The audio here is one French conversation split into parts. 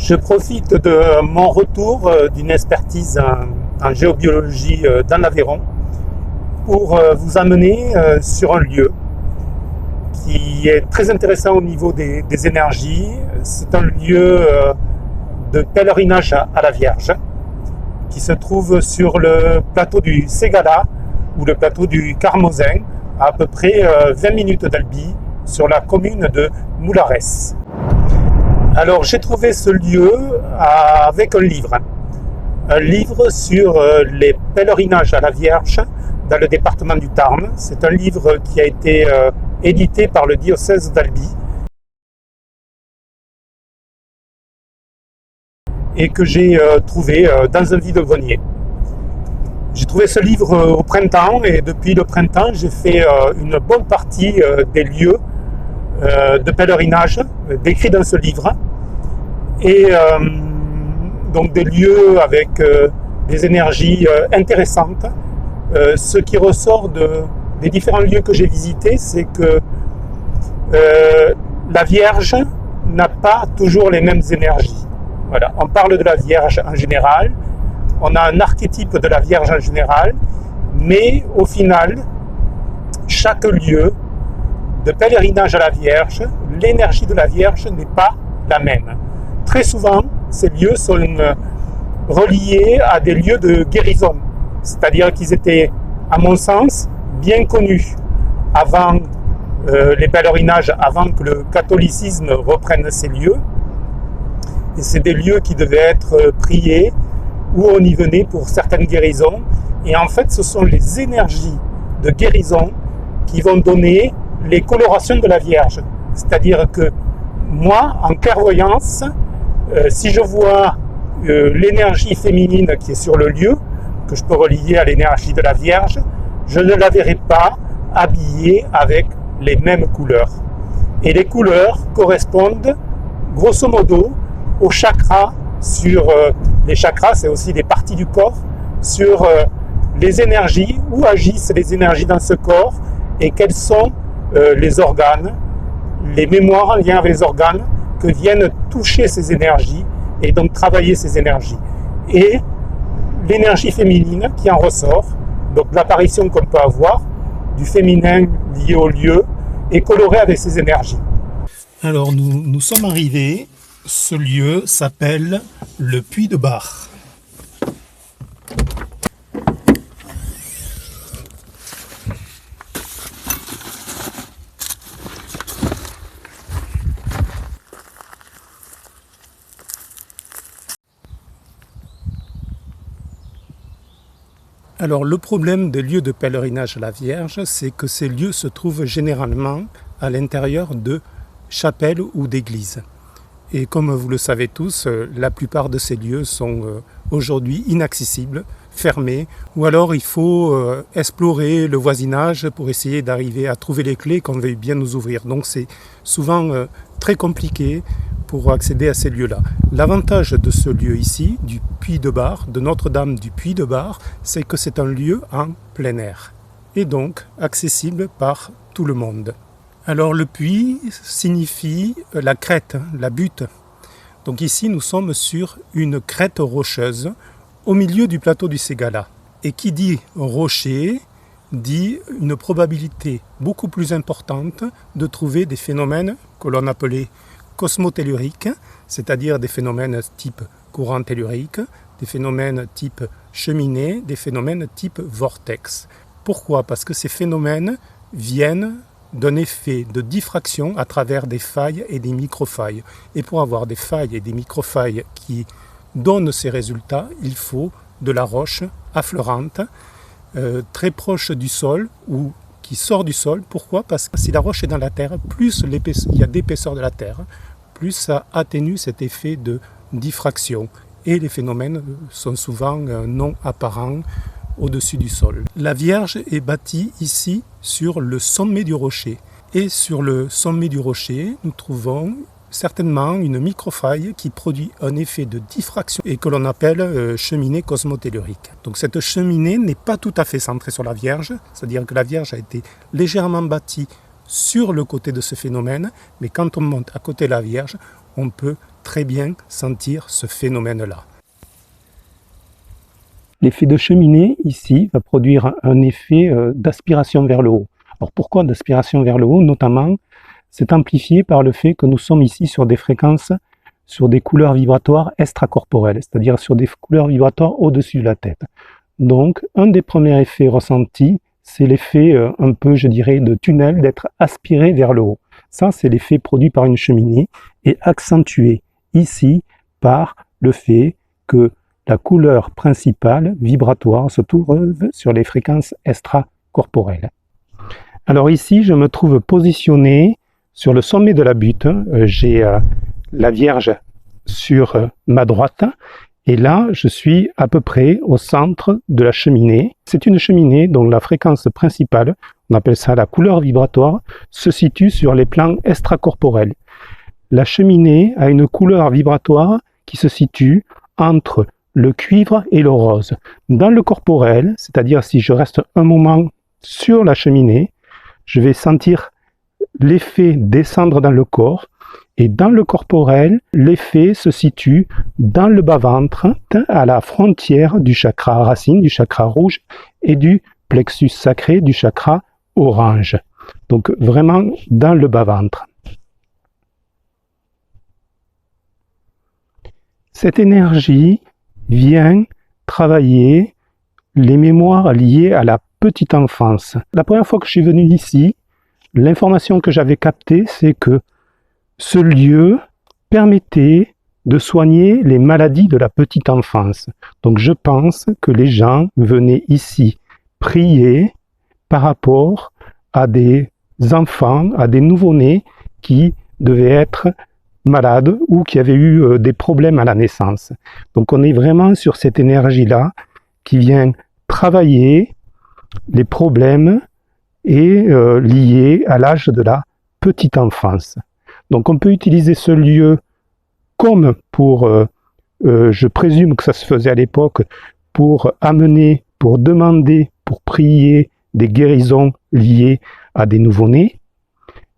Je profite de mon retour d'une expertise en géobiologie dans l'Aveyron pour vous amener sur un lieu qui est très intéressant au niveau des énergies. C'est un lieu de pèlerinage à la Vierge qui se trouve sur le plateau du Ségala ou le plateau du Carmosin, à peu près 20 minutes d'Albi, sur la commune de Moulares. Alors j'ai trouvé ce lieu avec un livre sur les pèlerinages à la Vierge dans le département du Tarn. C'est un livre qui a été édité par le diocèse d'Albi et que j'ai trouvé dans un vide-grenier. J'ai trouvé ce livre au printemps et depuis le printemps, j'ai fait une bonne partie des lieux de pèlerinage décrits dans ce livre. Et donc des lieux avec des énergies intéressantes. Ce qui ressort des différents lieux que j'ai visités, c'est que la Vierge n'a pas toujours les mêmes énergies. Voilà. On parle de la Vierge en général, on a un archétype de la Vierge en général, mais au final, chaque lieu de pèlerinage à la Vierge, l'énergie de la Vierge n'est pas la même. Très souvent, ces lieux sont reliés à des lieux de guérison, c'est-à-dire qu'ils étaient, à mon sens, bien connus avant les pèlerinages, avant que le catholicisme reprenne ces lieux. Et c'est des lieux qui devaient être priés, où on y venait pour certaines guérisons. Et en fait, ce sont les énergies de guérison qui vont donner les colorations de la Vierge. C'est-à-dire que moi, en clairvoyance, si je vois l'énergie féminine qui est sur le lieu, que je peux relier à l'énergie de la Vierge, je ne la verrai pas habillée avec les mêmes couleurs. Et les couleurs correspondent, grosso modo, aux chakras. Les chakras, c'est aussi des parties du corps, sur les énergies, où agissent les énergies dans ce corps, et quels sont les organes, les mémoires en lien avec les organes, que viennent toucher ces énergies et donc travailler ces énergies. Et l'énergie féminine qui en ressort, donc l'apparition qu'on peut avoir du féminin lié au lieu, est colorée avec ces énergies. Alors nous sommes arrivés, ce lieu s'appelle le Puy de Bar. Alors le problème des lieux de pèlerinage à la Vierge, c'est que ces lieux se trouvent généralement à l'intérieur de chapelles ou d'églises. Et comme vous le savez tous, la plupart de ces lieux sont aujourd'hui inaccessibles, fermés, ou alors il faut explorer le voisinage pour essayer d'arriver à trouver les clés qu'on veuille bien nous ouvrir. Donc c'est souvent très compliqué pour accéder à ces lieux-là. L'avantage de ce lieu ici, du Puy de Bar, de Notre-Dame du Puy de Bar, c'est que c'est un lieu en plein air et donc accessible par tout le monde. Alors le puits signifie la crête, la butte. Donc ici nous sommes sur une crête rocheuse au milieu du plateau du Ségala. Et qui dit rocher dit une probabilité beaucoup plus importante de trouver des phénomènes que l'on appelait cosmotelluriques, c'est-à-dire des phénomènes type courant tellurique, des phénomènes type cheminée, des phénomènes type vortex. Pourquoi ? Parce que ces phénomènes viennent d'un effet de diffraction à travers des failles et des microfailles. Et pour avoir des failles et des microfailles qui donnent ces résultats, il faut de la roche affleurante, très proche du sol ou qui sort du sol. Pourquoi ? Parce que si la roche est dans la terre, plus il y a d'épaisseur de la terre, plus ça atténue cet effet de diffraction. Et les phénomènes sont souvent non apparents au-dessus du sol. La Vierge est bâtie ici sur le sommet du rocher. Et sur le sommet du rocher, nous trouvons certainement une microfaille qui produit un effet de diffraction et que l'on appelle cheminée cosmotellurique. Donc cette cheminée n'est pas tout à fait centrée sur la Vierge, c'est-à-dire que la Vierge a été légèrement bâtie sur le côté de ce phénomène, mais quand on monte à côté de la Vierge, on peut très bien sentir ce phénomène-là. L'effet de cheminée, ici, va produire un effet d'aspiration vers le haut. Alors pourquoi d'aspiration vers le haut? Notamment, c'est amplifié par le fait que nous sommes ici sur des fréquences, sur des couleurs vibratoires extracorporelles, c'est-à-dire sur des couleurs vibratoires au-dessus de la tête. Donc, un des premiers effets ressentis, c'est l'effet un peu, je dirais, de tunnel, d'être aspiré vers le haut. Ça, c'est l'effet produit par une cheminée et accentué ici par le fait que la couleur principale vibratoire se trouve sur les fréquences extracorporelles. Alors ici, je me trouve positionné sur le sommet de la butte. J'ai la Vierge sur ma droite. Et là, je suis à peu près au centre de la cheminée. C'est une cheminée dont la fréquence principale, on appelle ça la couleur vibratoire, se situe sur les plans extracorporels. La cheminée a une couleur vibratoire qui se situe entre le cuivre et le rose. Dans le corporel, c'est-à-dire si je reste un moment sur la cheminée, je vais sentir l'effet descendre dans le corps. Et dans le corporel, l'effet se situe dans le bas-ventre, à la frontière du chakra racine, du chakra rouge, et du plexus sacré, du chakra orange. Donc vraiment dans le bas-ventre. Cette énergie vient travailler les mémoires liées à la petite enfance. La première fois que je suis venu ici, l'information que j'avais captée, c'est que ce lieu permettait de soigner les maladies de la petite enfance. Donc je pense que les gens venaient ici prier par rapport à des enfants, à des nouveau-nés qui devaient être malades ou qui avaient eu des problèmes à la naissance. Donc on est vraiment sur cette énergie-là qui vient travailler les problèmes liés à l'âge de la petite enfance. Donc on peut utiliser ce lieu comme pour, je présume que ça se faisait à l'époque, pour amener, pour demander, pour prier des guérisons liées à des nouveau-nés,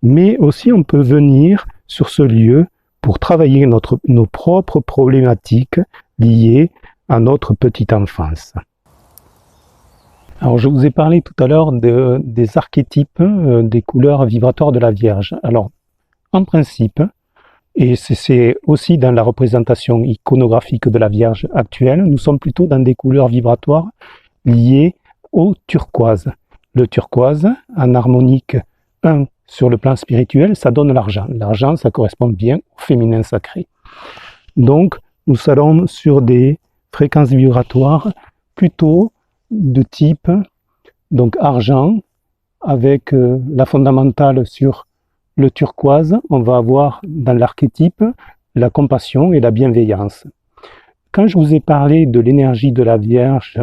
mais aussi on peut venir sur ce lieu pour travailler nos propres problématiques liées à notre petite enfance. Alors je vous ai parlé tout à l'heure des archétypes, des couleurs vibratoires de la Vierge. Alors, en principe, et c'est aussi dans la représentation iconographique de la Vierge actuelle, nous sommes plutôt dans des couleurs vibratoires liées au turquoise. Le turquoise, en harmonique 1 sur le plan spirituel, ça donne l'argent. L'argent, ça correspond bien au féminin sacré. Donc, nous serons sur des fréquences vibratoires plutôt de type donc argent, avec la fondamentale sur le turquoise. On va avoir dans l'archétype la compassion et la bienveillance. Quand je vous ai parlé de l'énergie de la Vierge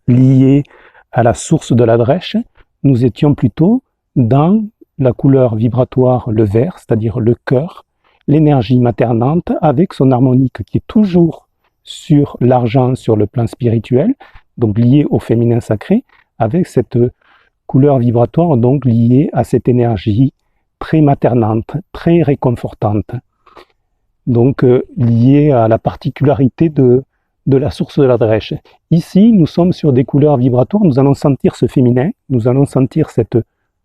liée à la source de la drèche, nous étions plutôt dans la couleur vibratoire, le vert, c'est-à-dire le cœur, l'énergie maternante avec son harmonique qui est toujours sur l'argent, sur le plan spirituel, donc lié au féminin sacré, avec cette couleur vibratoire donc liée à cette énergie très maternante, très réconfortante, donc liée à la particularité de la source de la drèche. Ici, nous sommes sur des couleurs vibratoires, nous allons sentir ce féminin, nous allons sentir cette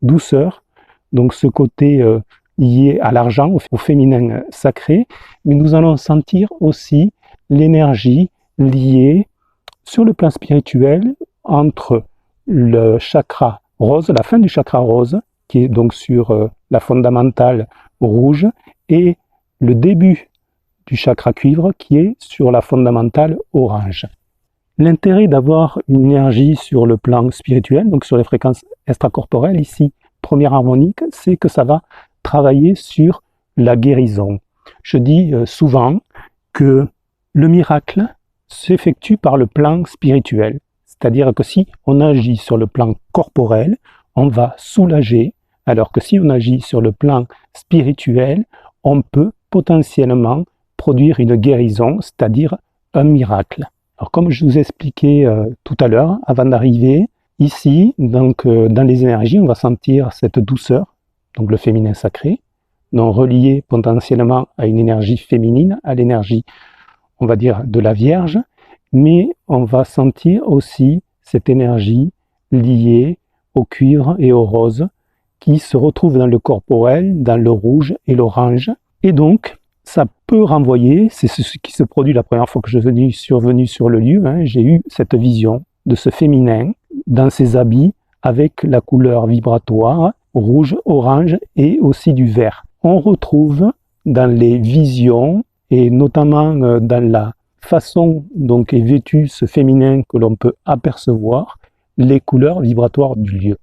douceur, donc ce côté lié à l'argent, au féminin sacré, mais nous allons sentir aussi l'énergie liée sur le plan spirituel entre le chakra rose, la fin du chakra rose, qui est donc sur la fondamentale rouge, et le début du chakra cuivre, qui est sur la fondamentale orange. L'intérêt d'avoir une énergie sur le plan spirituel, donc sur les fréquences extracorporelles, ici, première harmonique, c'est que ça va travailler sur la guérison. Je dis souvent que le miracle s'effectue par le plan spirituel. C'est-à-dire que si on agit sur le plan corporel, on va soulager, alors que si on agit sur le plan spirituel, on peut potentiellement produire une guérison, c'est-à-dire un miracle. Alors comme je vous ai expliqué tout à l'heure, avant d'arriver ici, donc dans les énergies, on va sentir cette douceur, donc le féminin sacré, donc relié potentiellement à une énergie féminine, à l'énergie, on va dire, de la Vierge, mais on va sentir aussi cette énergie liée au cuivre et au rose qui se retrouve dans le corporel, dans le rouge et l'orange. Et donc, ça peut renvoyer, c'est ce qui se produit la première fois que je suis survenu sur le lieu, j'ai eu cette vision de ce féminin dans ses habits avec la couleur vibratoire rouge, orange et aussi du vert. On retrouve dans les visions et notamment dans la façon dont est vêtu ce féminin que l'on peut apercevoir les couleurs vibratoires du lieu.